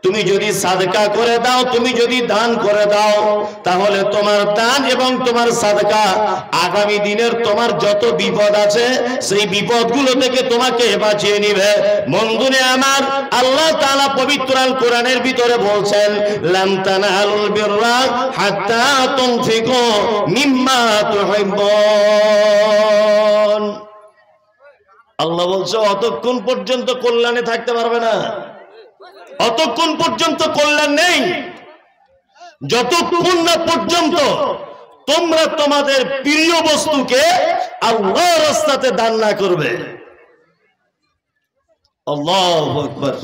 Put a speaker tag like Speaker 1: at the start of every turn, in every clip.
Speaker 1: তুমি যদি সাদকা করে দাও, তুমি যদি দান করে দাও, তাহলে তোমার দান এবং তোমার সাদকা আগামী দিনের তোমার যত বিপদ আছে সেই বিপদগুলো থেকে তোমাকে বাঁচিয়ে নিবে। বন্ধুরে আমার, আল্লাহ তাআলা পবিত্র আল কোরআনের ভিতরে বলছেন, লান তানালুল বিররা হাত্তা তুনফিকু মিম্মা তুহিব্বুন। আল্লাহ বলছে অতক্ষণ পর্যন্ত কল্যাণে থাকতে পারবে না, অতক্ষণ পর্যন্ত কল্যাণ নেই যতক্ষণ না পর্যন্ত তোমরা তোমাদের প্রিয় বস্তুকে আল্লাহর রাস্তাতে দান না করবে। আল্লাহু আকবার।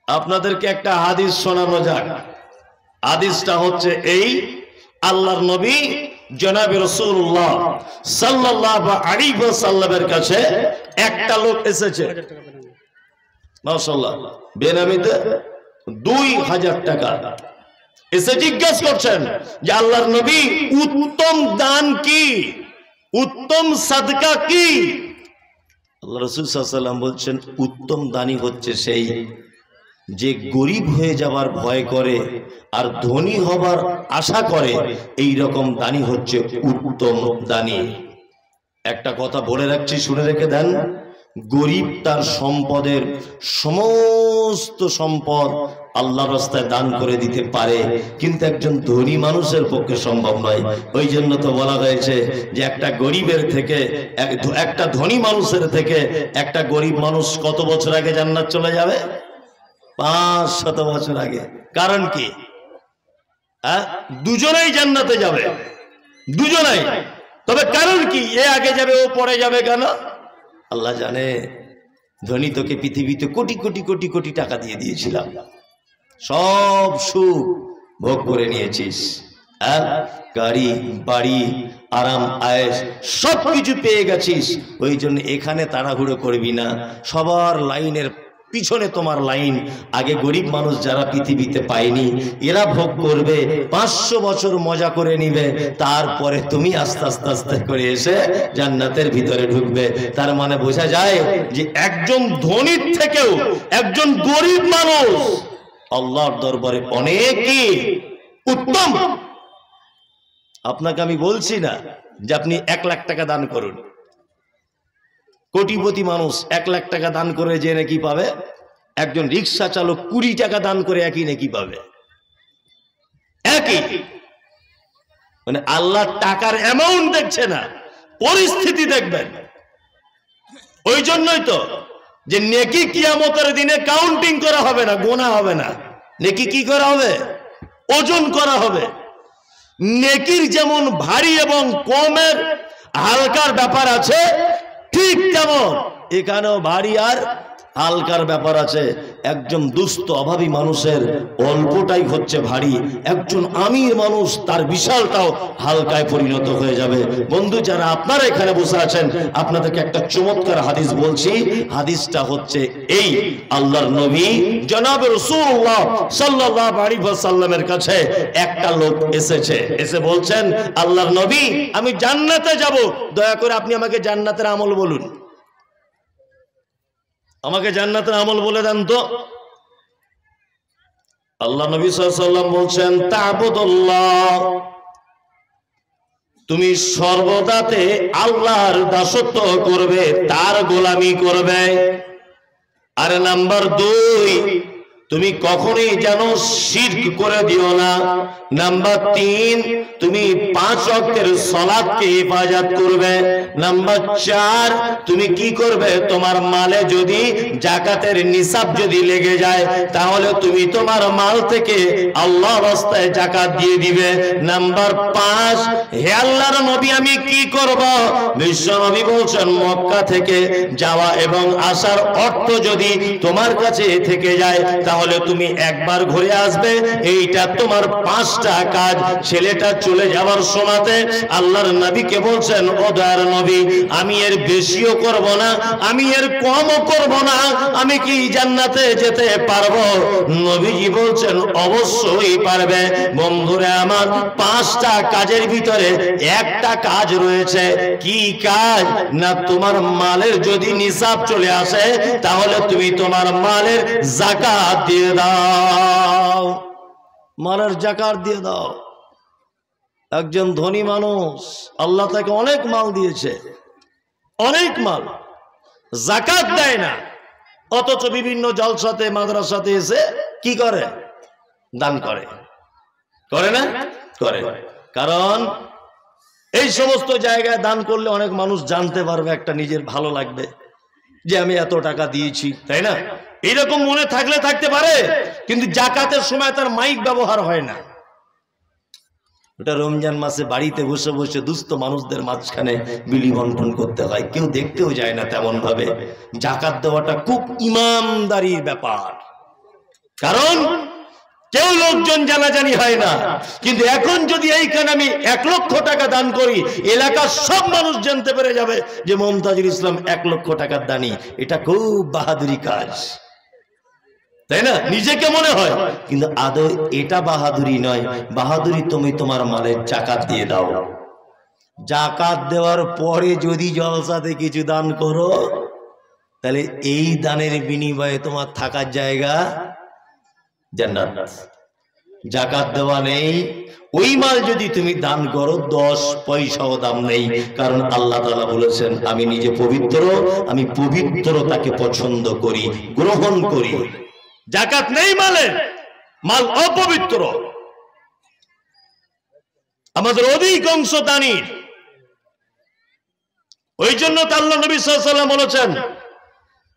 Speaker 1: আপনাদেরকে একটা হাদিস শোনানো যাক। হাদিসটা হচ্ছে এই, আল্লাহর নবী জনাবে রাসূলুল্লাহ সাল্লাল্লাহু আলাইহি ওয়াসাল্লামের কাছে একটা লোক এসেছে, মাশাআল্লাহ, বেনামিতে 2000 টাকা এসে জিজ্ঞেস করছেন যে আল্লাহর নবী, উত্তম দান কি, উত্তম সাদকা কি? আল্লাহ রাসূল সাল্লাল্লাহু আলাইহি ওয়াসাল্লাম বলছেন, উত্তম দানই হচ্ছে সেই যে গরিব হয়ে যাবার ভয় করে আর ধনী হবার আশা করে, এই রকম দানই হচ্ছে উত্তম দানী। একটা কথা বলে রাখছি, শুনে রেখে দেন। গরিব তার সম্পদের সমস্ত সম্পদ আল্লাহর রাস্তায় দান করে দিতে পারে, কিন্তু একজন ধনী মানুষের পক্ষে সম্ভব নয়। ওই জন্য তো বলা হয়েছে যে একটা গরিবের থেকে, একটা ধনী মানুষের থেকে একটা গরিব মানুষ কত বছর আগে জান্নাত চলে যাবে? 500 বছর আগে। কারণ কি? দুজনেই জান্নাতে যাবে, দুজনেই। তবে কারণ কি? এ আগে যাবে, ও পরে যাবে কেন? আল্লাহ জানে। ধনী তোকে পৃথিবীতে কোটি কোটি কোটি কোটি টাকা দিয়ে দিয়েছিলাম, সব সুখ ভোগ করে নিয়েছিস, গাড়ি বাড়ি আরাম আয়েশ সবকিছু পেয়ে গেছিস। ওই জন্য এখানে তাড়াহুড়ো করবি না, সবার লাইনের পিছনে তোমার লাইন। আগে গরিব মানুষ যারা পৃথিবীতে পায়নি এরা ভোগ করবে, 500 বছর মজা করে নিবে, তারপরে তুমি আস্তে আস্তে আস্তে করে এসে জান্নাতের ভিতরে ঢুকবে। তার মানে বোঝা যায় যে একজন ধনীর থেকেও একজন গরিব মানুষ আল্লাহর দরবারে অনেকই উত্তম। আপনাকে আমি বলছি না যে আপনি 1 লাখ টাকা দান করুন। কোটিপতি মানুষ 1 লাখ টাকা দান করে যে নাকি পাবে, একজন রিক্সা চালক 20 টাকা দান করে একই নাকি পাবে, একই। মানে আল্লাহ টাকার অ্যামাউন্ট দেখছে না, পরিস্থিতি দেখবেন। ওই জন্যই তো যে নেকি কিয়ামতের দিনে কাউন্টিং করা হবে না, গোনা হবে না। নেকি কি করা হবে? ওজন করা হবে। নেকির যেমন ভারী এবং কমের হালকার ব্যাপার আছে, ঠিক তেমন এখানেও ভারী আর হালকার ব্যাপার আছে। একজন দুস্থ অভাবী মানুষের অল্পটাই হচ্ছে ভারী, একজন আমির মানুষ তার বিশালটাও হালকায় পরিণত হয়ে যাবে। বন্ধু যারা আপনারা এখানে বসে আছেন, আপনাদেরকে একটা চমৎকার হাদিস বলছি। হাদিসটা হচ্ছে এই, আল্লাহর নবী জনাব রাসূলুল্লাহ সাল্লাল্লাহু আলাইহি ওয়াসাল্লামের কাছে একটা লোক এসেছে, এসে বলছেন, আল্লাহর নবী, আমি জান্নাতে যাব, দয়া করে আপনি আমাকে জান্নাতের আমল বলুন, আমাকে জান্নাতের আমল বলে দেন তো। আল্লাহ নবী সাল্লাল্লাহু আলাইহি ওয়াসাল্লাম বলছেন, তা'বুদুল্লাহ, তুমি সর্বদাতে আল্লাহর দাসত্ব করবে, তার গোলামি করবে। আর নাম্বার 2, তুমি কখনোই যেন শিরক করে দিও না। নাম্বার 3, তুমি 5 ওয়াক্তের সালাতকে হেফাজত করবে। নাম্বার 4, তুমি কি করবে? তোমার মালে যদি যাকাতের নিসাব যদি লেগে যায়, তাহলে তুমি তোমার মাল থেকে আল্লাহর রাস্তায় যাকাত দিয়ে দিবে। নাম্বার 5, হে আল্লাহর নবী, আমি কি করব? বিশ্ব নবী বলছেন, মক্কা থেকে যাওয়া এবং আসার অর্থ যদি তোমার কাছে থেকে যায়, তাহলে তুমি একবার ঘুরে আসবে। এইটা তোমার 5টা কাজ। ছেলেটা চলে যাওয়ার সময়তে আল্লাহর নবীকে বলছেন, ও দয়ার নবী, আমি এর বেশিও করব না, আমি এর কমও করব না, আমি কি জান্নাতে যেতে পারবো? নবীজি বলছেন অবশ্যই পারবে। বন্ধুরা আমার, 5টা কাজের ভিতরে একটা কাজ রয়েছে। কি কাজ? না, তোমার মালের যদি নিসাব চলে আসে তাহলে তুমি তোমার মালের যাকাত দিয়ে দাও। মালের যাকাত দিয়ে দাও। একজন ধনী মানুষ, আল্লাহ তাকে অনেক মাল দিয়েছে, অনেক মাল, যাকাত দেয় না, অথচ বিভিন্ন জলসাতে মাদ্রাসাতে এসে কি করে? দান করে। করে না? করে। কারণ এই সমস্ত জায়গায় দান করলে অনেক মানুষ জানতে পারবে, একটা নিজের ভালো লাগবে যে আমি এত টাকা দিয়েছি, তাই না? এইরকম মনে থাকলে থাকতে পারে, কিন্তু যাকাতের সময় তার মাইক ব্যবহার হয় না। ওটা রমজান মাসে বাড়িতে বসে বসে দুস্থ মানুষদের মাঝখানে বিলি বন্টন করতে হয়, কেউ দেখতেও যায় না তেমন ভাবে। যাকাত দেওয়াটা খুব ইমানদারির ব্যাপার, কারণ কেউ লোকজন জানাজানি হয় না। কিন্তু এখন যদি এইখানে আমি 1 লক্ষ টাকা দান করি, এলাকার সব মানুষ জানতে পেরে যাবে যে মমতাজুল ইসলাম 1 লক্ষ টাকার দানি। এটা খুব বাহাদুরি কাজ, তাই না? নিজেকে মনে হয়, কিন্তু আদৌ এটা বাহাদুরি নয়। বাহাদুরি তুমি তোমার মালের যাকাত দিয়ে দাও। যাকাত দেওয়ার পরে যদি জলসাতে কিছু দান করো, তাহলে এই দানের বিনিময়ে তোমার থাকার জায়গা জান্নাত। যাকাত দেওয়া নেই, ওই মাল যদি তুমি দান করো 10 পয়সাও দাম নেই, কারণ আল্লাহ তাআলা বলেছেন আমি নিজে পবিত্র, আমি পবিত্রতাকে পছন্দ করি, গ্রহণ করি। যাকাত নেই মালের, মাল অপবিত্র। আমাদের অধিকাংশ দানির, ওই জন্য তো আল্লাহ নবী সাল্লাল্লাহু আলাইহি ওয়াসাল্লাম বলেছেন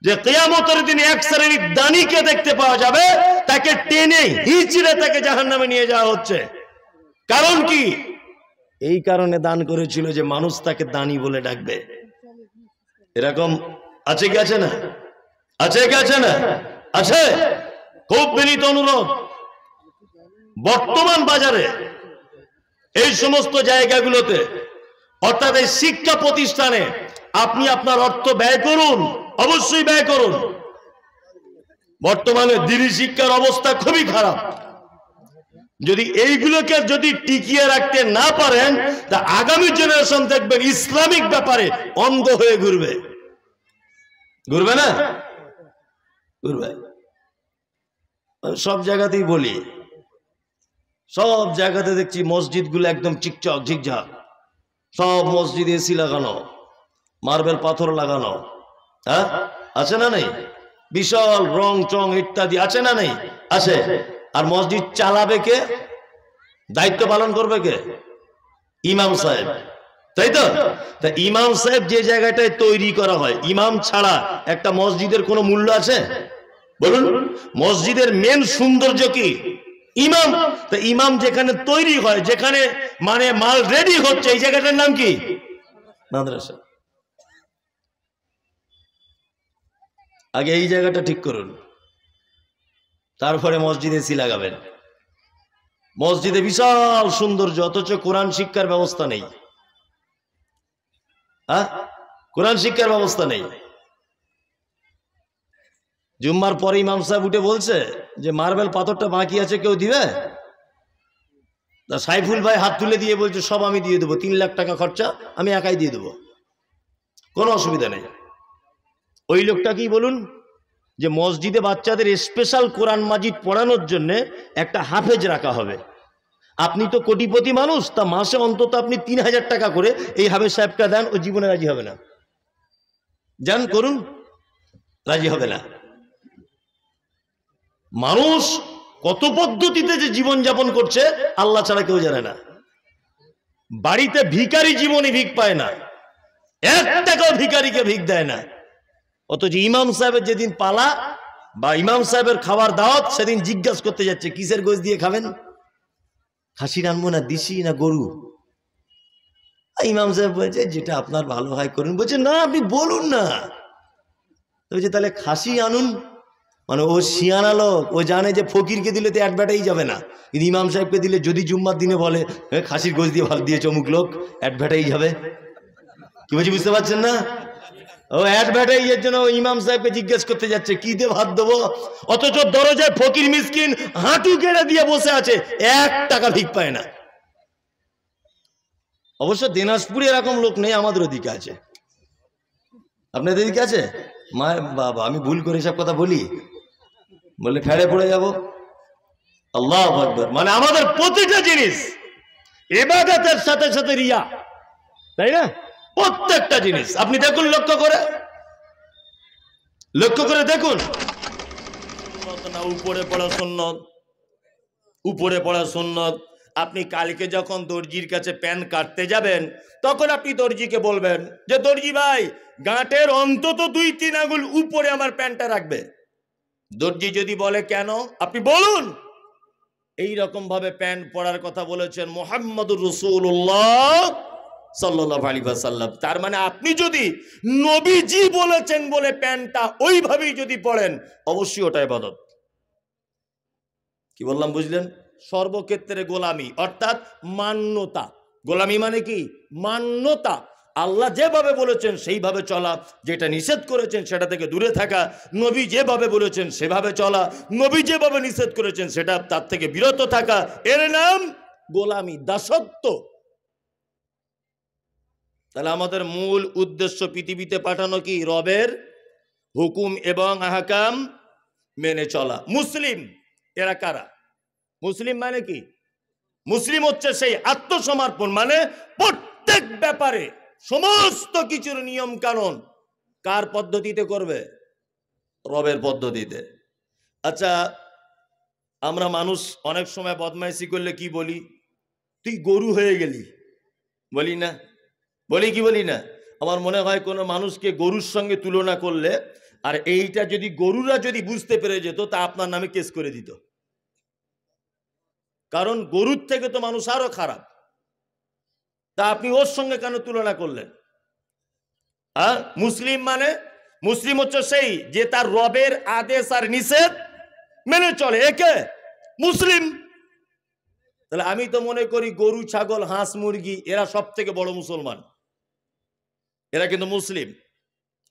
Speaker 1: যে কিয়ামতের দিন এক শ্রেণীর দানিকে দেখতে পাওয়া যাবে, তাকে টেনে হিচড়ে তাকে জাহান্নামে নিয়ে যাওয়া হচ্ছে। কারণ কি? এই কারণে দান করেছিল যে মানুষ তাকে দানি বলে ডাকবে। এরকম আছে কি আছে না? আছে কি আছে না? আছে। খুব বিনীত অনুরোধ, বর্তমান বাজারে এই সমস্ত জায়গাগুলোতে, অর্থাৎ এই শিক্ষা প্রতিষ্ঠানে আপনি আপনার অর্থ ব্যয় করুন, অবশ্যই ব্যয় করুন। বর্তমানে দিনী শিক্ষার অবস্থা খুবই খারাপ। যদি এইগুলোকে যদি টিকিয়ে রাখতে না পারেন, তা আগামী জেনারেশন দেখবেন ইসলামিক ব্যাপারে অন্ধ হয়ে ঘুরবে। ঘুরবে না? ঘুরবে। সব জায়গাতেই বলি, সব জায়গাতে দেখছি মসজিদগুলো একদম চিকচক ঝিকঝাক। সব মসজিদে এসি লাগানো, মার্বেল পাথর লাগানো, হ্যাঁ আছে না নেই? বিশাল রং চং ইত্যাদি আছে না নেই? আছে। আর মসজিদ চালাবে কে? দায়িত্ব পালন করবে কে? ইমাম সাহেব, তাই তো? তা ইমাম সাহেব যে জায়গাটায় তৈরি করা হয়, ইমাম ছাড়া একটা মসজিদের কোনো মূল্য আছে? বলুন। মসজিদের মেন সৌন্দর্য কি? ইমাম। তা ইমাম যেখানে তৈরি হয়, যেখানে মানে মাল রেডি হচ্ছে, এই জায়গাটার নাম কি? মাদ্রাসা। আগে এই জায়গাটা ঠিক করুন, তারপরে মসজিদে এসি লাগাবেন। মসজিদে বিশাল সৌন্দর্য, অথচ কোরআন শিক্ষার ব্যবস্থা নেই। হ্যাঁ, কোরআন শিক্ষার ব্যবস্থা নেই। জুম্মার পরে ইমাম সাহেব উঠে বলছে যে মার্বেল পাথরটা বাকি আছে, কেউ দিবে? তা সাইফুল ভাই হাত তুলে দিয়ে বলছে সব আমি দিয়ে দেবো, 3 লাখ টাকা খরচা, আমি একাই দিয়ে দেবো, কোনো অসুবিধা নেই। ওই লোকটা কি বলুন, যে মসজিদে বাচ্চাদের স্পেশাল কোরআন মাজিদ পড়ানোর জন্য একটা হাফেজ রাখা হবে। আপনি তো কোটিপতি মানুষ, তা মাসে অন্তত আপনি 3000 টাকা করে এই হাফেজ সাহেবকে দেন, ও জীবনে রাজি হবে না। যান করুন, রাজি হবে না। মানুষ কত পদ্ধতিতে যে জীবন যাপন করছে আল্লাহ ছাড়া কেউ জানে না। বাড়িতে ভিখারি জীবনে ভিক পায় না, 1 টাকাও ভিখারিকে ভিক দেয় না। অথচ ইমাম সাহেবের যেদিন পালা বা ইমাম সাহেবের খাবার দাওয়াত, সেদিন জিজ্ঞাসা করতে যাচ্ছে কিসের গোশ দিয়ে খাবেন? খাসির আনবো না দেশি না গরু? ইমাম সাহেব বলছে যেটা আপনার ভালো হয় করুন। বলছে না, আপনি বলুন না। বলছে তাহলে খাসি আনুন। মানে ও শিয়ানা লোক, ও জানে যে ফকিরকে দিলে তো অ্যাডভার্টাইজ যাবে না, কিন্তু ইমাম সাহেবকে দিলে যদি জুম্মার দিনে বলে খাসির গোশ দিয়ে ভাত দিয়েছে অমুক লোক, অ্যাডভার্টাইজ হবে। কি বলছি বুঝতে পারছেন না? ও অ্যাডভার্টাইজ ইয়ের জন্য ইমাম সাহেবকে জিজ্ঞেস করতে যাচ্ছে কি দিয়ে ভাত দেবো, অথচ দরজায় ফকির মিসকিন হাঁটু কেড়ে দিয়ে বসে আছে, 1 টাকা ভিক পায় না। অবশ্য দিনাজপুরে এরকম লোক নেই, আমাদের ওদিকে আছে। আপনাদের দিকে আছে? মা বাবা, আমি ভুল করে সব কথা বলি, বললে ফেড়ে পড়ে যাব। আল্লাহু আকবার। মানে আমাদের প্রতিটা জিনিস ইবাদতের সাথে সাথে রিয়া, তাই না? প্রত্যেকটা জিনিস আপনি দেখুন, লক্ষ্য করে দেখুন। না উপরে পড়া সুন্নত, উপরে পড়া সুন্নত। আপনি কালকে যখন দর্জির কাছে প্যান্ট কাটতে যাবেন, তখন আপনি দর্জিকে বলবেন যে দর্জি ভাই, গাঁটের অন্তত 2-3 আঙ্গুল উপরে আমার প্যান্টটা রাখবে। দর্জি যদি বলে কেন, আপনি বলুন এই রকম ভাবে প্যান্ট পরার কথা বলেছেন মুহাম্মদুর রাসূলুল্লাহ সাল্লাল্লাহু আলাইহি ওয়াসাল্লাম। তার মানে আপনি যদি নবীজি বলেছেন বলে প্যান্টটা ওইভাবেই যদি পড়েন, অবশ্যই ওটা ইবাদত। কি বললাম বুঝলেন? সর্বক্ষেত্রে গোলামি অর্থাৎ মান্যতা। গোলামি মানে কি? মান্যতা। আল্লাহ যেভাবে বলেছেন সেইভাবে চলা, যেটা নিষেধ করেছেন সেটা থেকে দূরে থাকা, নবী যেভাবে বলেছেন সেভাবে চলা, নবী যেভাবে নিষেধ করেছেন সেটা তার থেকে বিরত থাকা, এর নাম গোলামি, দাসত্ব। তাহলে আমাদের মূল উদ্দেশ্য পৃথিবীতে পাঠানো কি? রবের হুকুম এবং আহকাম মেনে চলা। মুসলিম এরা কারা? মুসলিম মানে কি? মুসলিম হচ্ছে সেই আত্মসমর্পণ, মানে প্রত্যেক ব্যাপারে সমস্ত কিছুর নিয়ম কানুন কার পদ্ধতিতে করবে? রবের পদ্ধতিতে। আচ্ছা, আমরা মানুষ অনেক সময় বদমাইশি করলে কি বলি? তুই গরু হয়ে গেলি, বলি না? বলি কি বলি না? আমার মনে হয় কোনো মানুষকে গরুর সঙ্গে তুলনা করলে, আর এইটা যদি গরুরা যদি বুঝতে পেরে যেত, তা আপনার নামে কেস করে দিত। কারণ গরুর থেকে তো মানুষ আরো খারাপ, তা আপনি ওর সঙ্গে কেন তুলনা করলেন? মুসলিম মানে, মুসলিম হচ্ছে সেই যে তার রবের আদেশ আর নিষেধ মেনে চলে, একে মুসলিম। তাহলে আমি তো মনে করি গরু, ছাগল, হাঁস, মুরগি এরা সব থেকে বড় মুসলমান, এরা কিন্তু মুসলিম।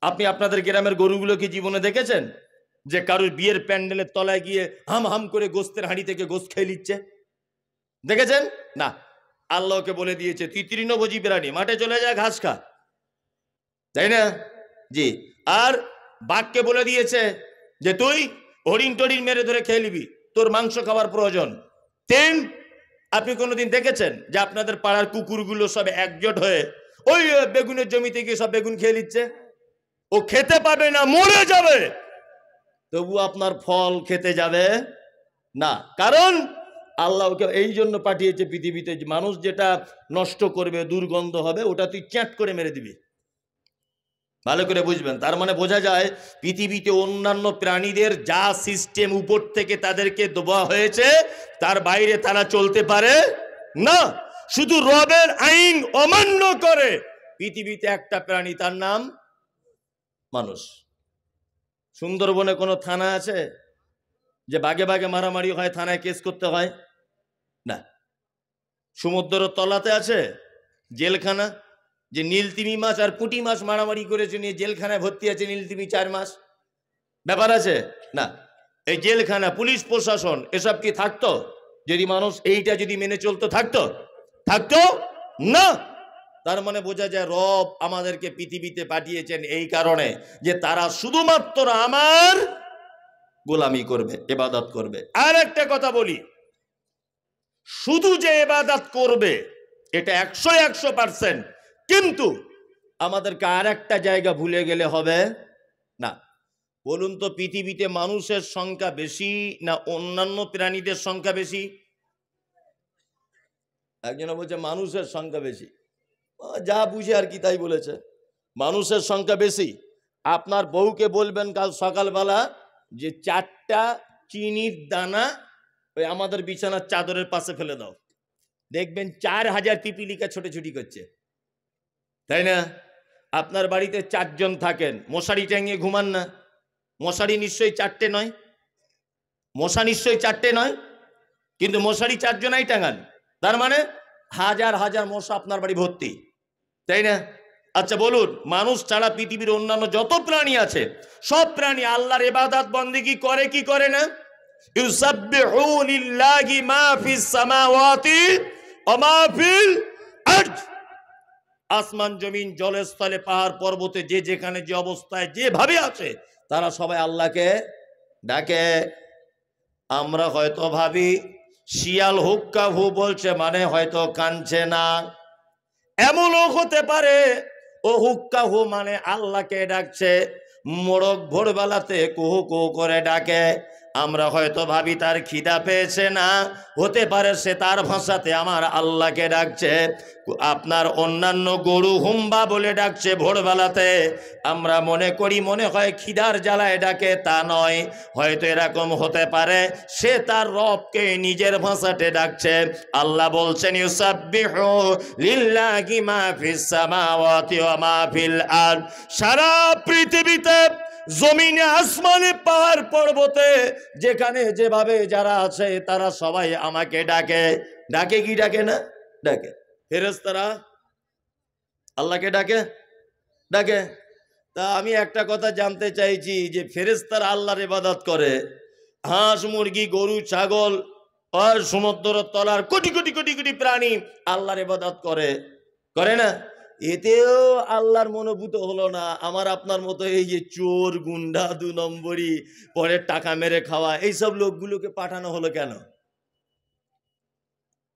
Speaker 1: আপনি আপনাদের গ্রামের গরুগুলো কি জীবনে দেখেছেন যে কারোর বিয়ের প্যান্ডেলের তলায় গিয়ে হাম হাম করে গোস্তের হাঁড়ি থেকে গোস্ত খেয়ে নিচ্ছে? দেখেছেন না? আল্লাহকে বলে দিয়েছে তুই তৃণভোজী প্রাণী, মাঠে চলে যায় ঘাস খা, তাই না? জি। আর বাঘকে বলে দিয়েছে যে তুই হরিণ টরিণ মেরে ধরে খেয়ে নিবি, তোর মাংস খাওয়ার প্রয়োজন। আপনি কোনোদিন দেখেছেন যে আপনাদের পাড়ার কুকুরগুলো সব একজোট হয়ে ওই বেগুনের জমিতে গিয়ে সব বেগুন খেয়ে নিচ্ছে? ও খেতে পাবে না, মরে যাবে, তবু আপনার ফল খেতে যাবে না। কারণ আল্লাহ ওকে এই জন্য পাঠিয়েছে পৃথিবীতে, মানুষ যেটা নষ্ট করবে, দুর্গন্ধ হবে, ওটা তুই চ্যাট করে মেরে দিবি। ভালো করে বুঝবেন। তার মানে বোঝা যায় পৃথিবীতে অন্যান্য প্রাণীদের যা সিস্টেম উপর থেকে তাদেরকে দেওয়া হয়েছে, তার বাইরে তারা চলতে পারে না। শুধু রবের আইন অমান্য করে পৃথিবীতে একটা প্রাণী, তার নাম মানুষ। সুন্দরবনে কোনো থানা আছে যে বাগে বাগে মারামারি হয়, থানায় কেস করতে হয় না? সমুদ্রের তলাতে আছে জেলখানা, যে নীলতিমি মাছ আর পুঁটি মাছ মারামারি করেছে, নিয়ে জেলখানায় ভর্তি আছে নীলতিমি 4 মাস, ব্যাপার আছে না? এই জেলখানা, পুলিশ প্রশাসন এসব কি থাকতো যদি মানুষ এইটা যদি মেনে চলতো? থাকতো না। তার মানে বোঝা যায় রব আমাদেরকে পৃথিবীতে পাঠিয়েছেন এই কারণে যে তারা শুধুমাত্র আমার গোলামি করবে, ইবাদত করবে। আর একটা কথা বলি, শুধু যে ইবাদত করবে এটা 100%, কিন্তু আমাদেরকে আর একটা জায়গা ভুলে গেলে হবে না। বলুন তো, পৃথিবীতে মানুষের সংখ্যা বেশি না অন্যান্য প্রাণীদের সংখ্যা বেশি? একজন বলছে মানুষের সংখ্যা বেশি, যা বুঝে আর কি তাই বলেছে, মানুষের সংখ্যা বেশি। আপনার বউকে বলবেন কাল সকালবেলা যে 4টা চিনির দানা ওই আমাদের বিছানার চাদরের পাশে ফেলে দাও, দেখবেন 4000 পিপিলিকা ছোটাছুটি করছে, তাই না? আপনার বাড়িতে 4 জন থাকেন, মশারি টাঙিয়ে ঘুমান না? মশারি নিশ্চয়ই 4টে নয়, মশা নিশ্চয়ই 4টে নয়, কিন্তু মশারি 4 জনাই টাঙান, তার মানে হাজার হাজার মশা আপনার বাড়ি ভর্তি, তাই না? আচ্ছা বলুন, মানুষ ছাড়া পৃথিবীর অন্যান্য যত প্রাণী আছে সব প্রাণী আল্লাহর ইবাদত বন্দেগী করে কি করে না? ইউসাব্বিহু লিল্লাহি মা ফিস সামাওয়াতি ওয়া মা ফিল আরদ। আসমান জমিন জলস্থলে পাহাড় পর্বতে যে যেখানে যে অবস্থায় যেভাবে আছে তারা সবাই আল্লাহকে ডাকে। আমরা হয়তো ভাবি শিয়াল হুক্কা হু বলছে মানে হয়তো কানছে না, এমনও হতে পারে ও হুক্কা হু মানে আল্লাহকে ডাকছে। মোরগ ভোরবেলাতে কুহু কুহু করে ডাকে, আমরা হয়তো ভাবি তার খিদা পেয়েছে না, হতে পারে সে তার ভাষাতে আমার আল্লাহকে ডাকছে। আপনার অন্যান্য গরু হুম্বা বলে ডাকছে ভোরবেলাতে, আমরা মনে করি মনে হয় খিদার জ্বালায় ডাকে, তা নয়। হয়তো এরকম হতে পারে সে তার রবকে নিজের ভাষাতে ডাকছে। আল্লাহ বলছেন ইউসাব্বিহু লিল্লাহি মা ফিস সামাওয়াতি ওয়া মা ফিল আরদ। সারা পৃথিবীতে জমিনে আসমানে পাহাড় পর্বতে যেখানে যেভাবে যারা আছে তারা সবাই আমাকে ডাকে। ডাকে কি ডাকে না? ডাকে। ফেরেশতারা আল্লাহকে ডাকে ডাকে। তা আমি একটা কথা জানতে চাইছি যে ফেরেশতারা আল্লাহর ইবাদত করে, হাঁস মুরগি গরু ছাগল আর সমুদ্র তলার কোটি কোটি কোটি কোটি প্রাণী আল্লাহর ইবাদত করে, করে না? এতেও আল্লাহর মনোভূত হলো না। আমার আপনার মতো এই যে চোর গুন্ডা 2 নম্বরই পরে টাকা মেরে খাওয়া এইসব লোকগুলোকে পাঠানো হলো কেন?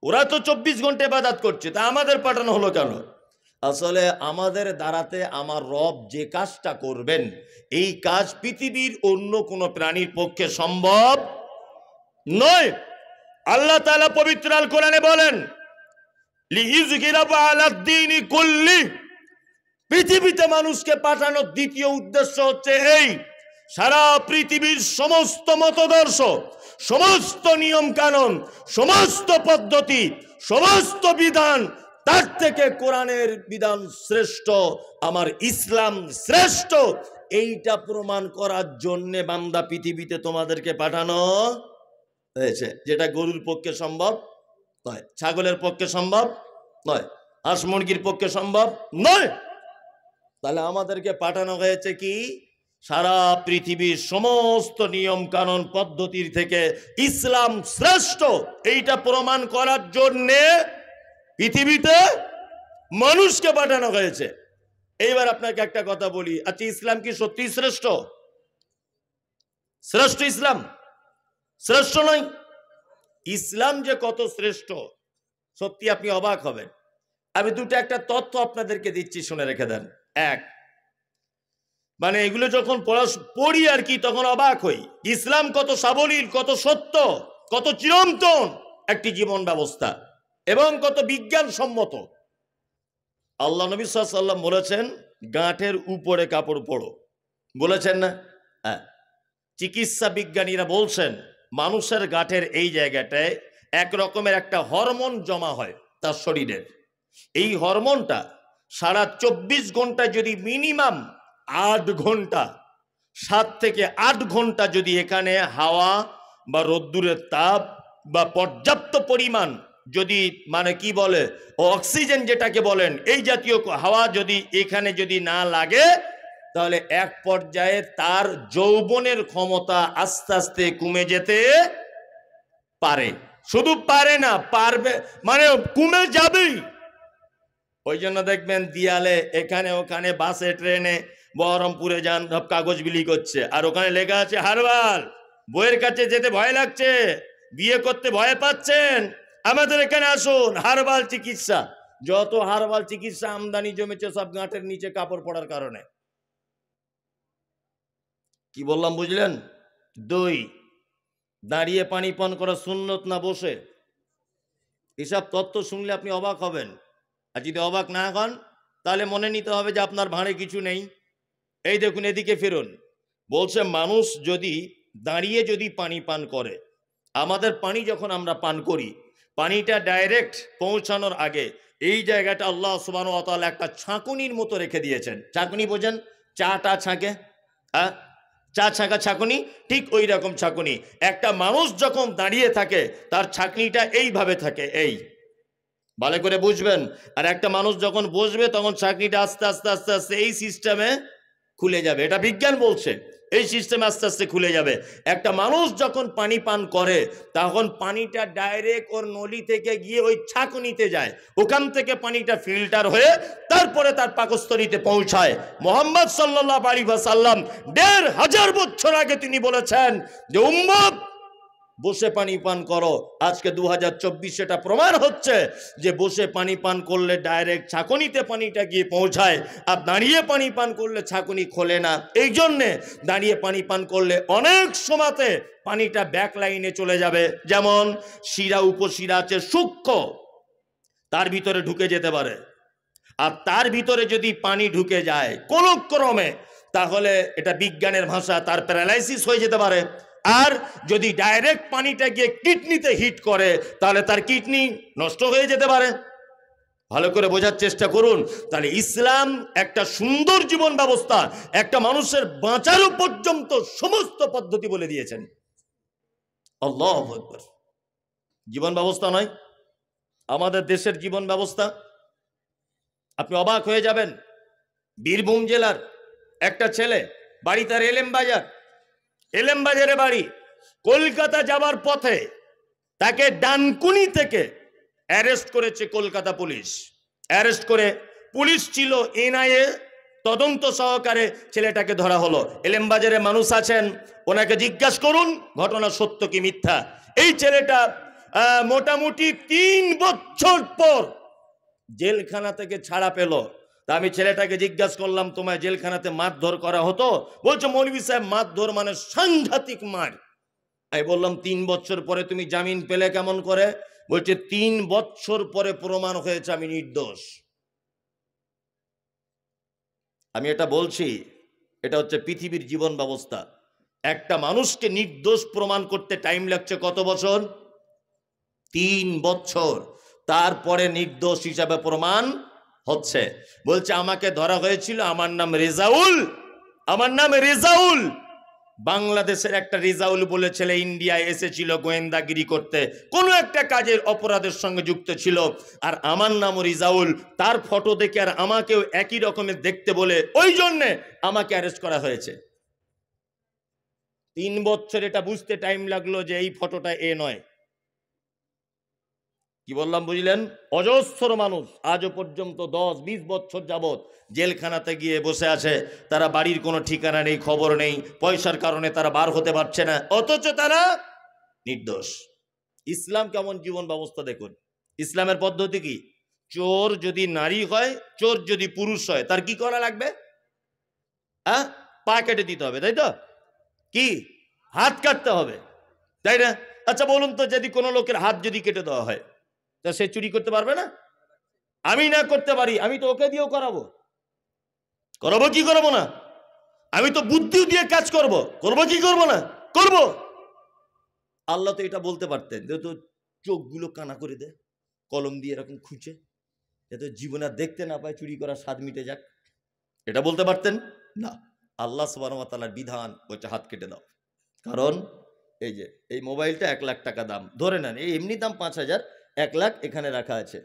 Speaker 1: ওরা তো 24 ঘন্টা ইবাদত করছে, তা আমাদের পাঠানো হলো কেন? আসলে আমাদের দ্বারাতে আমার রব যে কাজটা করবেন এই কাজ পৃথিবীর অন্য কোনো প্রাণীর পক্ষে সম্ভব নয়। আল্লাহ তাআলা পবিত্র আল কোরআনে বলেন লিইযহিরাহু আলাদ-দীনি কুল্লি। পৃথিবীতে মানুষকে পাঠানোর দ্বিতীয় উদ্দেশ্য হচ্ছে এই, সারা পৃথিবীর সমস্ত মতদর্শ, সমস্ত নিয়ম কানুন, সমস্ত পদ্ধতি, সমস্ত বিধান তার থেকে কোরআনের বিধান শ্রেষ্ঠ, আমার ইসলাম শ্রেষ্ঠ, এইটা প্রমাণ করার জন্যে বান্দা পৃথিবীতে তোমাদেরকে পাঠানো হয়েছে। যেটা গরুর পক্ষে সম্ভব নয়, ছাগলের পক্ষে সম্ভব নয়, হাঁস মুরগির পক্ষে সম্ভব নয়। তাহলে আমাদেরকে পাঠানো হয়েছে কি? সারা পৃথিবীর সমস্ত নিয়ম কানুন পদ্ধতির থেকে ইসলাম শ্রেষ্ঠ এইটা প্রমাণ করার জন্যে পৃথিবীতে মানুষকে পাঠানো হয়েছে। এইবার আপনাকে একটা কথা বলি, আচ্ছা ইসলাম কি সত্যি শ্রেষ্ঠ? শ্রেষ্ঠ ইসলাম? শ্রেষ্ঠ নয়। ইসলাম যে কত শ্রেষ্ঠ সত্যি আপনি অবাক হবেন। আমি একটা তথ্য আপনাদেরকে দিচ্ছি, শুনে রেখে দেন। এক, মানে এগুলো যখন পড়ি আর কি তখন অবাক হই, ইসলাম কত সাবলীল, কত সত্য, কত চিরন্তন একটি জীবন ব্যবস্থা এবং কত বিজ্ঞানসম্মত। আল্লাহ নবী সাল্লাল্লাহু আলাইহি ওয়াসাল্লাম বলেছেন গাঁটের উপরে কাপড় পরো, বলেছেন না? হ্যাঁ। চিকিৎসা বিজ্ঞানীরা বলছেন মানুষের গাঁটের এই জায়গাটায় এক রকমের একটা হরমোন জমা হয় তার শরীরের। এই হরমোনটা সারা 24 ঘন্টা যদি মিনিমাম 8 ঘন্টা, 7 থেকে 8 ঘন্টা যদি এখানে হাওয়া বা রোদ্দুরের তাপ বা পর্যাপ্ত পরিমাণ যদি মানে কি বলে অক্সিজেন যেটাকে বলেন এই জাতীয় হাওয়া যদি এখানে যদি না লাগে তাহলে এক পর্যায়ে তার যৌবনের ক্ষমতা আস্তে আস্তে কমে যেতে পারে। শুধু পারে না, পারবে মানে কমে যাবেই। ওই জন্য দেখবেন দিয়ালে এখানে ওখানে বাসে ট্রেনে বহরমপুরে যান সব কাগজ বিলি করছে আর ওখানে লেখা আছে হারবাল। বইয়ের কাছে যেতে ভয় লাগছে, বিয়ে করতে ভয় পাচ্ছেন, আমাদের এখানে আসুন, হারবাল চিকিৎসা। যত হারবাল চিকিৎসা আমদানি জমেছে সব গাঁটের নিচে কাপড় পড়ার কারণে। কি বললাম বুঝলেন? 2, দাঁড়িয়ে পানি পান করা সুন্নত না বসে? এসব তথ্য শুনলে আপনি অবাক হবেন। আর যদি অবাক না হন তাহলে মনে নিতে হবে যে আপনার ভাঁড়ে কিছু নেই। এই দেখুন এদিকে ফিরুন, বলছে মানুষ যদি দাঁড়িয়ে যদি পানি পান করে, আমাদের পানি যখন আমরা পান করি পানিটা ডাইরেক্ট পৌঁছানোর আগে এই জায়গাটা আল্লাহ সুবহানাহু ওয়া তাআলা একটা ছাঁকুনির মতো রেখে দিয়েছেন। ছাঁকুনি বোঝেন? চাটা ছাঁকে, হ্যাঁ, চা ছাঁকা ছাঁকুনি, ঠিক ওই রকম ছাঁকুনি। একটা মানুষ যখন দাঁড়িয়ে থাকে তার ছাঁকনিটা এইভাবে থাকে, ভালো করে বুঝবেন। আর একটা মানুষ যখন বসবে তখন চাকরিটা আস্তে আস্তে আস্তে আস্তে এই সিস্টেমে খুলে যাবে, এটা বিজ্ঞান বলছে, এই সিস্টেমে আস্তে আস্তে খুলে যাবে। একটা মানুষ যখন পানি পান করে তখন পানিটা ডাইরেক্ট ওর নলি থেকে গিয়ে ওই ছাঁকনিতে যায়, ওখান থেকে পানিটা ফিল্টার হয়ে তারপরে তার পাকস্থলীতে পৌঁছায়। মোহাম্মদ সাল্লাল্লাহু আলাইহি ওয়াসাল্লাম ১৫০০ বছর আগে তিনি বলেছেন যে উম্মত বসে পানি পান করো। আজকে 2024 এটা প্রমাণ হচ্ছে যে বসে পানি পান করলে ডাইরেক্ট ছাঁকনিতে পানিটা গিয়ে পৌঁছায়, আর দাঁড়িয়ে পানি পান করলে ছাঁকনি খোলে না। এই জন্যে দাঁড়িয়ে পানি পান করলে অনেক সময়তে পানিটা ব্যাক লাইনে চলে যাবে। যেমন শিরা উপশিরা আছে সূক্ষ্ম, তার ভিতরে ঢুকে যেতে পারে, আর তার ভিতরে যদি পানি ঢুকে যায় কোনো ক্রমে, তাহলে এটা বিজ্ঞানের ভাষা তার প্যারালাইসিস হয়ে যেতে পারে। আর যদি ডাইরেক্ট পানিটা গিয়ে কিডনিতে হিট করে তাহলে তার কিডনি নষ্ট হয়ে যেতে পারে। ভালো করে বোঝার চেষ্টা করুন। তাহলে ইসলাম একটা সুন্দর জীবন ব্যবস্থা, একটা মানুষের বাঁচারও পর্যন্ত সমস্ত পদ্ধতি বলে দিয়েছেন। আল্লাহু আকবার। জীবন ব্যবস্থা নয়, আমাদের দেশের জীবন ব্যবস্থা আপনি অবাক হয়ে যাবেন। বীরভূম জেলার একটা ছেলে, বাড়ি তার এলেম বাজারে বাড়ি, কলকাতা যাবার পথে তাকে ডানকুনি থেকে অ্যারেস্ট করেছে কলকাতা পুলিশ। অ্যারেস্ট করে পুলিশ ছিল এনআইএ, তদন্ত সহকারে ছেলেটাকে ধরা হলো। এলেম বাজারে মানুষ আছেন, ওনাকে জিজ্ঞাসা করুন ঘটনা সত্য কি মিথ্যা। এই ছেলেটা মোটামুটি ৩ বছর পর জেলখানা থেকে ছাড়া পেল। তা আমি ছেলেটাকে জিজ্ঞাসা করলাম, তোমায় জেলখানাতে মারধর করা হতো? বলছে মৌলভী সাহেব মারধর মানে সাংঘাতিক মার। আমি বললাম ৩ বছর পরে তুমি জামিন পেলে কেমন করে? বলছে ৩ বছর পরে প্রমাণ হয়েছে আমি নির্দোষ। আমি এটা বলছি, এটা হচ্ছে পৃথিবীর জীবন ব্যবস্থা। একটা মানুষকে নির্দোষ প্রমাণ করতে টাইম লাগছে কত বছর? ৩ বছর। তারপরে নির্দোষ হিসাবে প্রমাণ হচ্ছে। বলছে আমাকে ধরা হয়েছিল, আমার নাম রেজাউল। বাংলাদেশের একটা রেজাউল বলে ছেলে ইন্ডিয়ায় এসেছিল গোয়েন্দাগিরি করতে, কোনো একটা কাজের অপরাধের সঙ্গে যুক্ত ছিল, আর আমার নামও রেজাউল। তার ফটো দেখে আর আমাকেও একই রকমের দেখতে বলে ওই জন্যে আমাকে অ্যারেস্ট করা হয়েছে। ৩ বছর এটা বুঝতে টাইম লাগলো যে এই ফটোটা এ নয়। কি বললাম বুঝলেন? অজস্র মানুষ আজও পর্যন্ত 10-20 বছর যাবত জেলখানাতে গিয়ে বসে আছে, তারা বাড়ির কোনো ঠিকানা নেই, খবর নেই, পয়সার কারণে তারা বার হতে পারছে না, অথচ তারা নির্দোষ। ইসলাম কেমন জীবন ব্যবস্থা দেখুন। ইসলামের পদ্ধতি কি? চোর যদি নারী হয়, চোর যদি পুরুষ হয়, তার কি করা লাগবে? পা কেটে দিতে হবে, তাই তো? কি হাত কাটতে হবে, তাই না? আচ্ছা বলুন তো, যদি কোনো লোকের হাত যদি কেটে দেওয়া হয় তা সে চুরি করতে পারবে না? আমি না করতে পারি, আমি তো ওকে দিয়েও করাবো কি করবো না? আমি তো বুদ্ধি দিয়ে কাজ করবো কি করবো না? করবো। আল্লাহ তো এটা বলতে পারতেন, যেহেতু চোখগুলো কানা করে দেয় কলম দিয়ে এরকম খুঁজে, যাতে জীবনে আর দেখতে না পায়, চুরি করার স্বাদ মিটে যাক, এটা বলতে পারতেন না। আল্লাহ সুবহানাহু ওয়া তাআলার বিধান হচ্ছে হাত কেটে দাও। কারণ এই যে এই মোবাইলটা 1 লাখ টাকা দাম, ধরে নেন এই এমনি দাম 5,000, 1 লাখ এখানে রাখা আছে।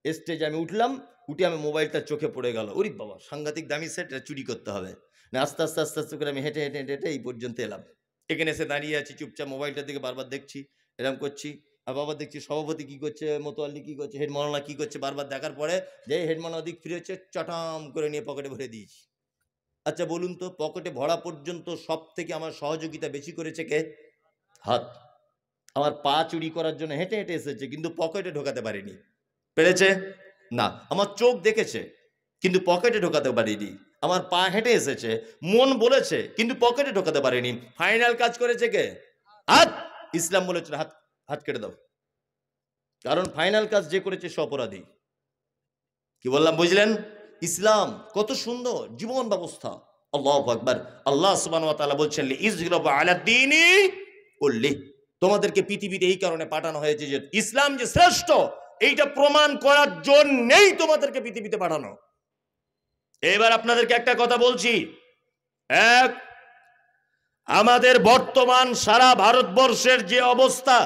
Speaker 1: স্টেজে আমি উঠলাম, উঠে আমি মোবাইলটা চোখে পড়ে গেল, ওরে বাবা সাংঘাতিক দামি সেট, চুরি করতে হবে না। আস্তে আস্তে আস্তে আস্তে করে আমি হেঁটে হেঁটে হেঁটে হেঁটে এই পর্যন্ত এলাম। এখানে এসে দাঁড়িয়ে আছি চুপচাপ, মোবাইলটার দিকে বারবার দেখছি, এরকম করছি, আর বাবা দেখছি সভাপতি কি করছে, মোতোয়াল্লি কি করছে, হেড মাওলানা কি করছে, বারবার দেখার পরে যে হেড মাওলানা দিক ফিরে হচ্ছে, চটাম করে নিয়ে পকেটে ভরে দিয়েছি। আচ্ছা বলুন তো, পকেটে ভরা পর্যন্ত সব থেকে আমার সহযোগিতা বেশি করেছে কে? হাত। আমার পা চুরি করার জন্য হেঁটে হেঁটে এসেছে, কিন্তু পকেটে ঢোকাতে পারিনি। পেরেছে না? আমার চোখ দেখেছে কিন্তু পকেটে ঢোকাতে পারিনি। আমার পা হেঁটে এসেছে, মন বলেছে কিন্তু পকেটে ঢোকাতে পারিনি। ফাইনাল কাজ করেছে কে? হাত। ইসলাম বলেছে হাত হাত কেটে দাও, কারণ ফাইনাল কাজ যে করেছে সে অপরাধী। কি বললাম বুঝলেন? ইসলাম কত সুন্দর জীবন ব্যবস্থা। আল্লাহু আকবার। আল্লাহ সুবহানাহু ওয়া তাআলা বলছেন লিইজহিরাহু আলা দ্বীনি কুল্লি, তোমাদেরকে পৃথিবীতে এই কারণে পাঠানো হয়েছে যে ইসলাম যে শ্রেষ্ঠ, এইটা প্রমাণ করার জন্যই তোমাদেরকে পৃথিবীতে পাঠানো। এবার আপনাদেরকে একটা কথা বলছি, আমাদের বর্তমান সারা ভারতবর্ষের যে অবস্থা,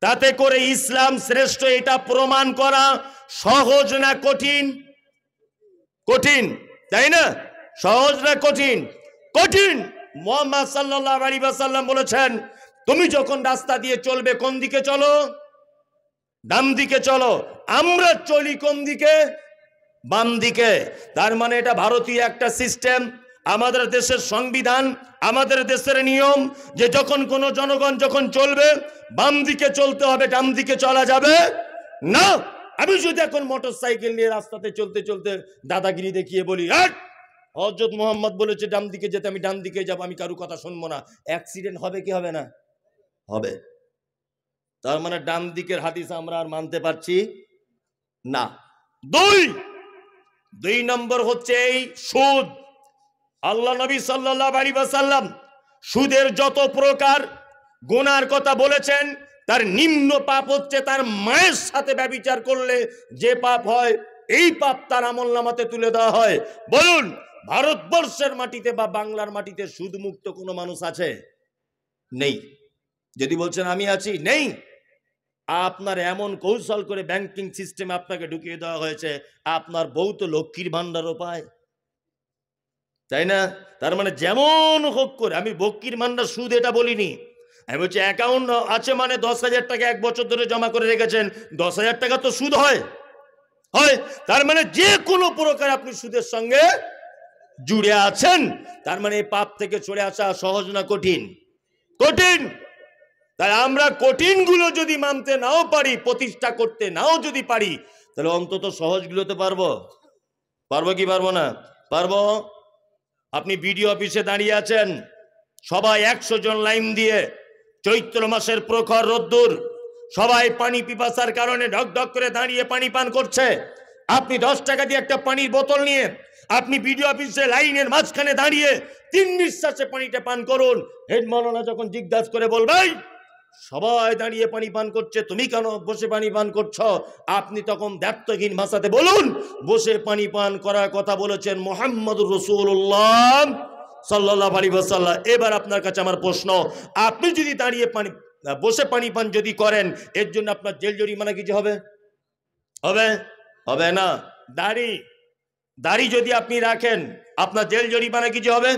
Speaker 1: তাতে করে ইসলাম শ্রেষ্ঠ এটা প্রমাণ করা সহজ না কঠিন? কঠিন, তাই না? সহজ না কঠিন? কঠিন। মুহাম্মদ সাল্লাল্লাহু আলাইহি ওয়াসাল্লাম বলেছেন, তুমি যখন রাস্তা দিয়ে চলবে কোন দিকে চলো? ডান দিকে চলো। আমরা চলি কোন দিকে? বাম দিকে। তার মানে এটা ভারতীয় একটা সিস্টেম, আমাদের দেশের সংবিধান, আমাদের দেশের নিয়ম যে যখন কোনো জনগণ যখন চলবে বাম দিকে চলতে হবে, ডান দিকে চলা যাবে না। আমি যদি এখন মোটর সাইকেল নিয়ে রাস্তাতে চলতে চলতে দাদাগিরি দেখিয়ে বলি হযরত মুহাম্মদ বলেছে ডান দিকে যেতে, আমি ডান দিকে যাব, আমি কারো কথা শুনবো না, অ্যাক্সিডেন্ট হবে কি হবে না? হবে। তার মানে ডান দিকের হাদিস আমরা আর মানতে পারছি না। দুই নম্বর হচ্ছে এই সুদ। আল্লাহ নবী সাল্লাল্লাহু আলাইহি ওয়াসাল্লাম সুদের যত প্রকার গুনার কথা বলেছেন, তার নিম্ন পাপ হচ্ছে তার মায়ের সাথে ব্যভিচার করলে যে পাপ হয়, এই পাপ তার আমলনামাতে তুলে দেওয়া হয়। বলুন, ভারতবর্ষের মাটিতে বা বাংলার মাটিতে সুদ মুক্ত কোনো মানুষ আছে? নেই। যদি বলছেন আমি আছি, নেই। আপনার এমন কৌশল করে ব্যাংকিং সিস্টেমে আপনাকে ঢুকিয়ে দেওয়া হয়েছে, আপনার বউ তো লক্ষ্মীর ভান্ডারও পায়, তাই না? তার মানে যেমন হোক করে, আমি লক্ষ্মীর ভান্ডার সুদ এটা বলিনি, আমি বলছি অ্যাকাউন্ট আছে মানে 10,000 টাকা 1 বছর ধরে জমা করে রেখেছেন, 10,000 টাকা তো সুদ হয়। তার মানে যে কোনো প্রকার আপনি সুদের সঙ্গে জুড়ে আছেন। তার মানে এই পাপ থেকে চলে আসা সহজ না কঠিন? কঠিন। তাই আমরা কঠিনগুলো যদি মানতে নাও পারি, প্রতিষ্ঠা করতে নাও যদি পারি, তাহলে অন্তত সহজগুলোতে পারবো। পারবো কি পারবো না? পারবো। আপনি বিডিও অফিসে দাঁড়িয়ে আছেন, সবাই 100 জন লাইন দিয়ে, চৈত্র মাসের প্রখর রোদ্দুর, সবাই পানি পিপাসার কারণে ঢক ঢক করে দাঁড়িয়ে পানি পান করছে। আপনি 10 টাকা দিয়ে একটা পানির বোতল নিয়ে আপনি বিডিও অফিসে লাইনের মাঝখানে দাঁড়িয়ে 3 নিঃশ্বাসে পানিটা পান করুন। হেড মাওলানা যখন জিজ্ঞাসা করে বলবেন সবাই দাঁড়িয়ে পানি পান করছে, তুমি কেন বসে পানি পান করছো, আপনি তখন দ্ব্যর্থহীন ভাষাতে বলুন, বসে পানি পান করার কথা বলেছেন মুহাম্মদুর রাসূলুল্লাহ সাল্লাল্লাহু আলাইহি ওয়াসাল্লাম। এবার আপনার কাছে আমার প্রশ্ন, আপনি যদি দাঁড়িয়ে বসে পানি পান যদি করেন, এর জন্য আপনার জেল জরিমানা কিছু হবে? হবে? হবে না। দাড়ি যদি আপনি রাখেন, আপনার জেল জরিমানা কিছু হবে?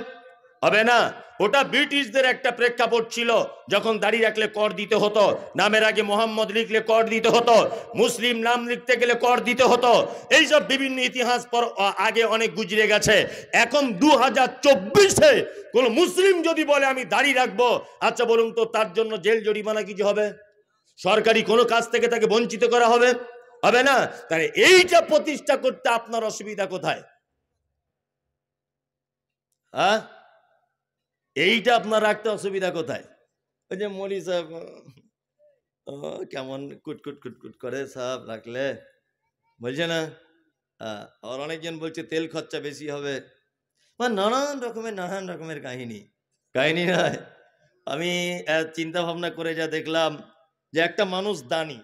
Speaker 1: হবে না। ওটা ব্রিটিশদের একটা প্রেক্ষাপট ছিল, যখন দাড়ি রাখলে কর দিতে হতো, নামের আগে মোহাম্মদ লিখলে কর দিতে হতো, মুসলিম নাম লিখতে গেলে কর দিতে হতো। এইসব বিভিন্ন ইতিহাস পর আগে অনেক গুজরে গেছে। এখন 2024-এ কোন মুসলিম যদি বলে আমি দাড়ি রাখবো, আচ্ছা বলুন তো, তার জন্য জেল জরিমানা কিছু হবে? সরকারি কোনো কাজ থেকে তাকে বঞ্চিত করা হবে? হবে না। তাহলে এইটা প্রতিষ্ঠা করতে আপনার অসুবিধা কোথায়? এইটা আপনার রাখতে অসুবিধা কোথায়? ওই যে মৌলী সাহেব কেমন কুটকুট কুটকুট করে সাহেব রাখলে, বলছে না? আর অনেকজন বলছে তেল খরচা বেশি হবে, নানান রকমের কাহিনী নয়। আমি চিন্তা ভাবনা করে যা দেখলাম, যে একটা মানুষ দানি,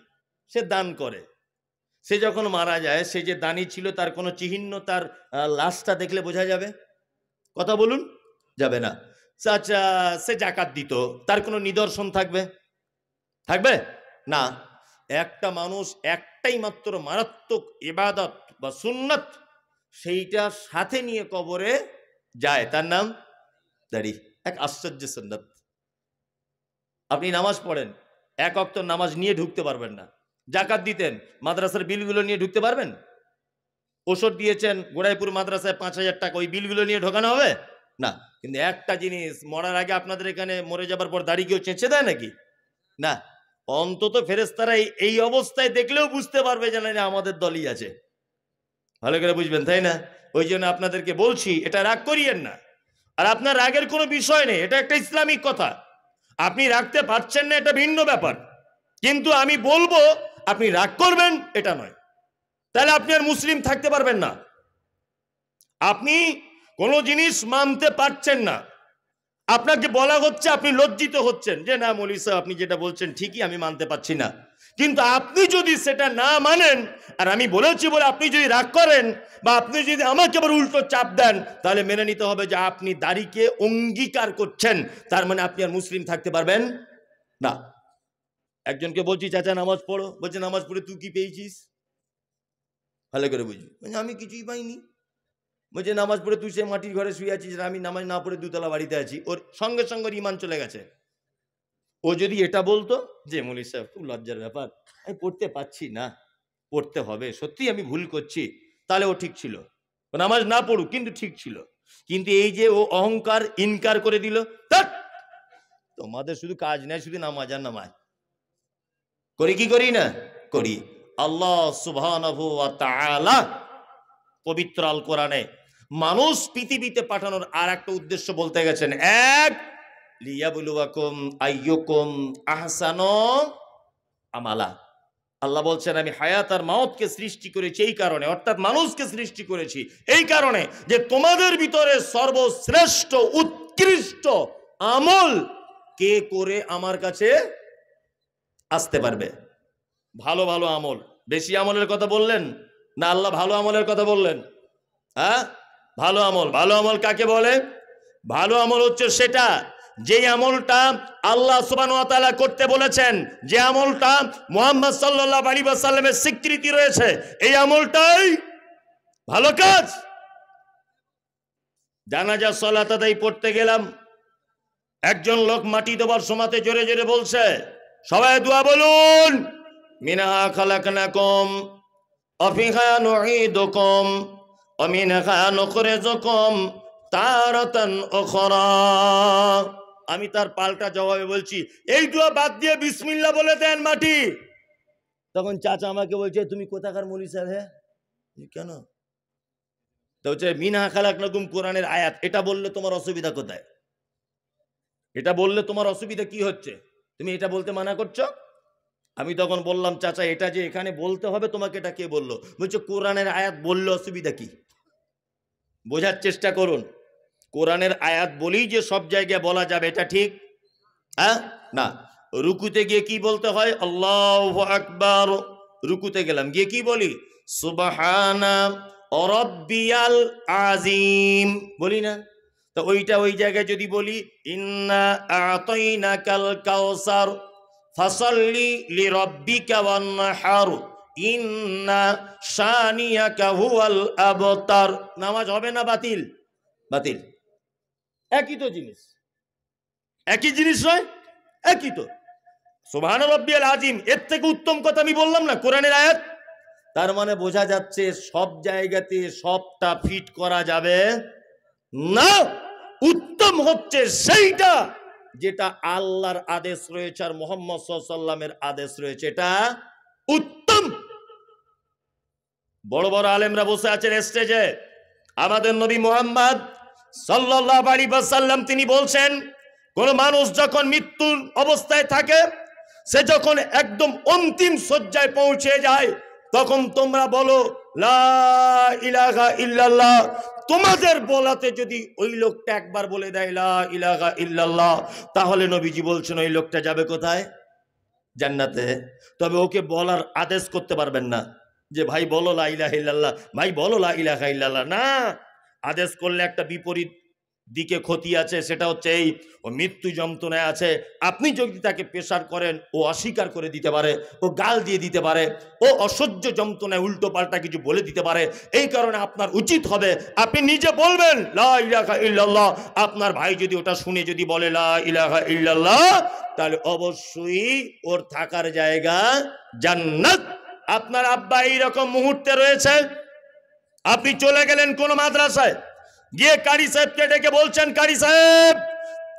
Speaker 1: সে দান করে, সে যখন মারা যায়, সে যে দানি ছিল তার কোনো চিহ্ন তার লাশটা দেখলে বোঝা যাবে? কথা বলুন, যাবে না। আচ্ছা, সে জাকাত দিত, তার কোনো নিদর্শন থাকবে? না। একটা মানুষ একটাই মাত্র মারাত্মক ইবাদত বা সুন্নাত, সেইটা সাথে নিয়ে কবরে যায়, তার নাম দাড়ি। এক আশ্চর্য সুন্নাত। আপনি নামাজ পড়েন, 1 ওয়াক্ত নামাজ নিয়ে ঢুকতে পারবেন না। জাকাত দিতেন, মাদ্রাসার বিলগুলো নিয়ে ঢুকতে পারবেন? ওষুধ দিয়েছেন গোড়াইপুর মাদ্রাসায় 5,000 টাকা, ওই বিলগুলো নিয়ে ঢোকানো হবে না। কিন্তু একটা জিনিস, মরার আগে আপনাদের এখানে মরে যাবার পর দাড়ি কেউ চেঁচে দেয় নাকি? না। অন্তত ফেরেশতারা এই অবস্থায় দেখলেও বুঝতে পারবে যে না, আমাদের দলই আছে। ভালো করে বুঝবেন, তাই না? ওই জন্য আপনাদেরকে বলছি, এটা রাগ করিয়েন না। আর আপনার রাগের কোনো বিষয় নেই, এটা একটা ইসলামিক কথা। আপনি রাখতে পারছেন না, এটা ভিন্ন ব্যাপার। কিন্তু আমি বলবো আপনি রাগ করবেন এটা নয়, তাহলে আপনি আর মুসলিম থাকতে পারবেন না। আপনি কোনো জিনিস মানতে পারছেন না, আপনাকে বলা হচ্ছে, আপনি লজ্জিত হচ্ছেন যে না মৌলভী সাহেব আপনি যেটা বলছেন ঠিকই, আমি মানতে পারছি না। কিন্তু আপনি যদি সেটা না মানেন, আর আমি বলেছি বলে আপনি যদি রাগ করেন, বা আপনি যদি আমাকে আবার উল্টো চাপ দেন, তাহলে মেনে নিতে হবে যে আপনি দাড়িকে অঙ্গীকার করছেন, তার মানে আপনি আর মুসলিম থাকতে পারবেন না। একজনকে বলছি চাচা নামাজ পড়ো, বলছে নামাজ পড়ে তুই কি পেয়েছিস? ভালো করে বুঝবি, আমি কিছুই পাইনি। বলছে নামাজ পড়ে তুই সে মাটির ঘরে শুয়ে আছিস, আমি নামাজ না পড়ে দুতলা বাড়িতে আছি। ওর সঙ্গে সঙ্গে ইমান চলে গেছে। ও যদি এটা বলতো যে মৌলী সাহেব খুব লজ্জার ব্যাপার, আমি পড়তে পাচ্ছি না, পড়তে হবে, সত্যি আমি ভুল করছি, তাহলে ও ঠিক ছিল, নামাজ না পড়ুক কিন্তু ঠিক ছিল। কিন্তু এই যে ও অহংকার ইনকার করে দিল, তোমাদের শুধু কাজ নেই, শুধু নামাজ আর নামাজ করি কি করি না করি। আল্লাহ সুবহানাহু ওয়া তাআলা পবিত্র আল কোরআনে মানুষ পৃথিবীতে পাঠানোর আর একটা উদ্দেশ্য বলতে গেছেন, এক লিয়াবলুয়াকুম আইয়ুকুম আহসানু আমালা। আল্লাহ বলছেন আমি হায়াত আর মাউতকে সৃষ্টি করেছি এই কারণে, অর্থাৎ মানুষকে সৃষ্টি করেছি এই কারণে যে তোমাদের ভিতরে সর্বশ্রেষ্ঠ উৎকৃষ্ট আমল কে করে আমার কাছে আসতে পারবে। ভালো ভালো আমল, বেশি আমলের কথা বললেন না আল্লাহ ভালো আমলের কথা বললেন? হ্যাঁ, ভালো আমল। ভালো আমল কাকে বলে? ভালো আমল হচ্ছে সেটা যে আমলটা আল্লাহ সুবহানাহু ওয়া তাআলা করতে বলেছেন, যে আমলটা মুহাম্মদ সাল্লাল্লাহু আলাইহি ওয়াসাল্লামের স্বীকৃতি রয়েছে, এই আমলটাই ভালো কাজ। জানাজা সালাত আদায় পড়তে গেলাম, একজন লোক মাটি দেওয়ার সময়তে জোরে জোরে বলছে, সবাই দোয়া বলুন, মিনহা খালাকনাকুম ওয়া ফিহা নুঈদুকুম ওয়া মিনহা নুখরিজুকুম তারাতান উখরা। আমি তার পাল্টা জবাবে বলছি, এই দোয়া বাদ দিয়ে বিসমিল্লাহ বলে দেন মাটি। তখন চাচা আমাকে বলছে, তুমি কোথাকার মৌলী সাহেব? হ্যাঁ, কেন? তো হচ্ছে মিনহা খালাকনাকুম কোরআনের আয়াত, এটা বললে তোমার অসুবিধা কোথায়? এটা বললে তোমার অসুবিধা কি হচ্ছে? তুমি এটা বলতে মানা করছো। আমি তখন বললাম, চাচা এটা যে এখানে বলতে হবে তোমাকে, এটা কে বললো? বলছে কোরআনের আয়াত বললে অসুবিধা কি? বোঝার চেষ্টা করুন, কোরআনের আয়াত বলেই যে সব জায়গায় বলা যাবে এটা ঠিক হ্যাঁ না। রুকুতে গিয়ে কি বলতে হয়? আল্লাহু আকবার। রুকুতে গেলাম, গিয়ে কি বলি? সুবহানা রাব্বিয়াল আযীম বলি না? তো ওইটা ওই জায়গায় যদি বলি ইন্না আ'তাইনাকাল কাউসার ফাসাল্লি লিরাব্বিকা ওয়ানহার ইন্না শানিয়াকা হুয়াল আবতার। নামাজ হবে না বাতিল? বাতিল। একই তো জিনিস, একই জিনিস নয়? একই তো। সুবহান রাব্বিয়াল আযীম, এর থেকে উত্তম কথা আমি বললাম না কোরআনের আয়াত? তার মানে বোঝা যাচ্ছে সব জায়গাতে সবটা ফিট করা যাবে না। উত্তম হচ্ছে সেইটা যেটা আল্লাহর আদেশ রয়েছে আর মুহাম্মদ সাল্লাল্লাহু আলাইহি ওয়াসাল্লামের আদেশ রয়েছে, এটা উত্তম। বড় বড় আলেমরা বসে আছেন স্টেজে, আমাদের নবী মুহাম্মদ সাল্লাল্লাহু আলাইহি ওয়াসাল্লাম তিনি বলছেন, কোন মানুষ যখন মৃত্যুর অবস্থায় থাকে, সে যখন একদম অন্তিম শয্যায় পৌঁছে যায়, তখন তোমরা বলো লা ইলাহা ইল্লাল্লাহ। তোমাদের বলাতে যদি ওই লোকটা একবার বলে দেয় লা ইলাহা ইল্লাল্লাহ, তাহলে নবীজি বলছেন ওই লোকটা যাবে কোথায়? জান্নাতে। তবে ওকে বলার আদেশ করতে পারবেন না যে ভাই বলো লা ইলাহা ইল্লাল্লাহ, ভাই বলো লা ইলাহা ইল্লাল্লাহ, না। আদেশ করলে একটা বিপরীত দিকে ক্ষতি আছে, সেটা হচ্ছে এই ও মৃত্যু যন্ত্রণায় আছে, আপনি যদি তাকে প্রেসার করেন ও অস্বীকার করে দিতে পারে, ও গাল দিয়ে দিতে পারে, ও অসহ্য যন্ত্রণায় উল্টো পাল্টা কিছু বলে দিতে পারে। এই কারণে আপনার উচিত হবে আপনি নিজে বলবেন লা ইলাহা ইল্লাল্লাহ। আপনার ভাই যদি ওটা শুনে যদি বলে লা ইলাহা ইল্লাল্লাহ, তাহলে অবশ্যই ওর থাকার জায়গা জান্নাত। আপনার আব্বা এইরকম মুহূর্তে রয়েছে, আপনি চলে গেলেন কোন মাদ্রাসায়, গিয়ে কারি সাহেবকে ডেকে বলছেন, কারি সাহেব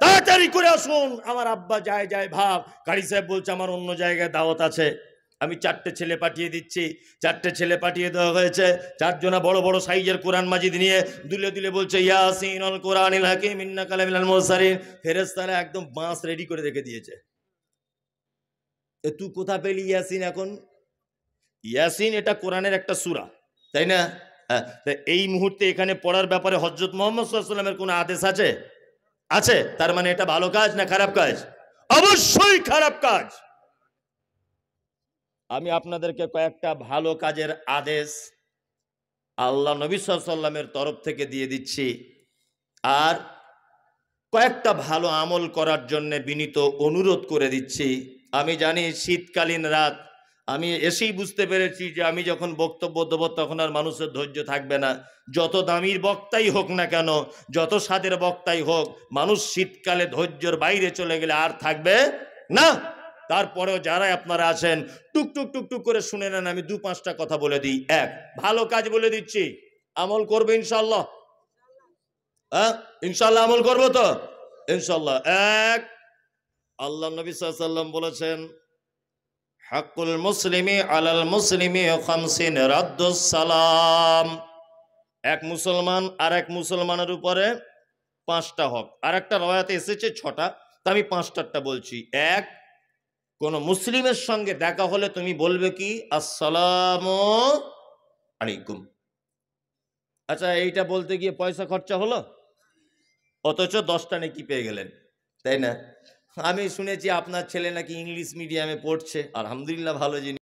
Speaker 1: তাড়াতাড়ি করে আসুন, আমার আব্বা যায় যায় ভাব। কারি সাহেব বলছে আমার অন্য জায়গায় দাওয়াত আছে, আমি 4টে ছেলে পাঠিয়ে দিচ্ছি। 4টে ছেলে পাঠিয়ে দেওয়া হয়েছে, 4 জনা বড় বড় সাইজের কোরআন মাজিদ নিয়ে দুলে দুলে বলছে ইয়াসিনুল কোরআনিল হাকিম ইন্নাকা লামিনাল মুরসালিন। ফেরেশতারা একদম বাঁশ রেডি করে রেখে দিয়েছে। তুই কোথা পেলি ইয়াসিন? এখন ইয়াসিন এটা কোরআনের একটা সূরা, তাই না? এই মুহূর্তে এখানে পড়ার ব্যাপারে হযরত মুহাম্মদ সাল্লাল্লাহু আলাইহি ওয়াসাল্লামের কোনো আদেশ আছে? আছে। তার মানে এটা ভালো কাজ না খারাপ কাজ? অবশ্যই খারাপ কাজ। আমি আপনাদেরকে কয়েকটা ভালো কাজের আদেশ আল্লাহ নবী সাল্লাল্লাহু আলাইহি ওয়াসাল্লামের তরফ থেকে দিয়ে দিচ্ছি, আর কয়েকটা ভালো আমল করার জন্য বিনীত অনুরোধ করে দিচ্ছি। আমি জানি শীতকালীন রাত, আমি এসেই বুঝতে পেরেছি যে আমি যখন বক্তব্য দেবো তখন আর মানুষের ধৈর্য থাকবে না। যত দামির বক্তাই হোক না কেন, যত স্বাদের বক্তাই হোক, মানুষ শীতকালে ধৈর্যের বাইরে চলে গেলে আর থাকবে না। তারপরেও যারা আপনারা আছেন টুকটুক টুকটুক করে শুনে নেন, আমি 2-5টা কথা বলে দিই। এক, ভালো কাজ বলে দিচ্ছি, আমল করবে ইনশাল্লাহ? হ্যাঁ ইনশাল্লাহ আমল করবো তো ইনশাল্লাহ। এক, আল্লাহ নবী সাল্লাল্লাহু আলাইহি ওয়াসাল্লাম বলেছেন, হাক্কুল মুসলিমি আলাল মুসলিমি খামসিন রাদ্দুস সালাম। এক মুসলমান আর এক মুসলমানের উপরে 5টা হক। আর একটা রওয়ায়াতে এসেছে 6টা, তা আমি 5টারটা বলছি। এক, কোন মুসলিমের সঙ্গে দেখা হলে তুমি বলবে কি, আসসালামু আলাইকুম। আচ্ছা, এইটা বলতে গিয়ে পয়সা খরচা হলো, অথচ 10টা নেকি পেয়ে গেলেন, তাই না? আমি শুনেছি আপনার ছেলে নাকি ইংলিশ মিডিয়ামে পড়ছে, আলহামদুলিল্লাহ, ভালো জিনিস।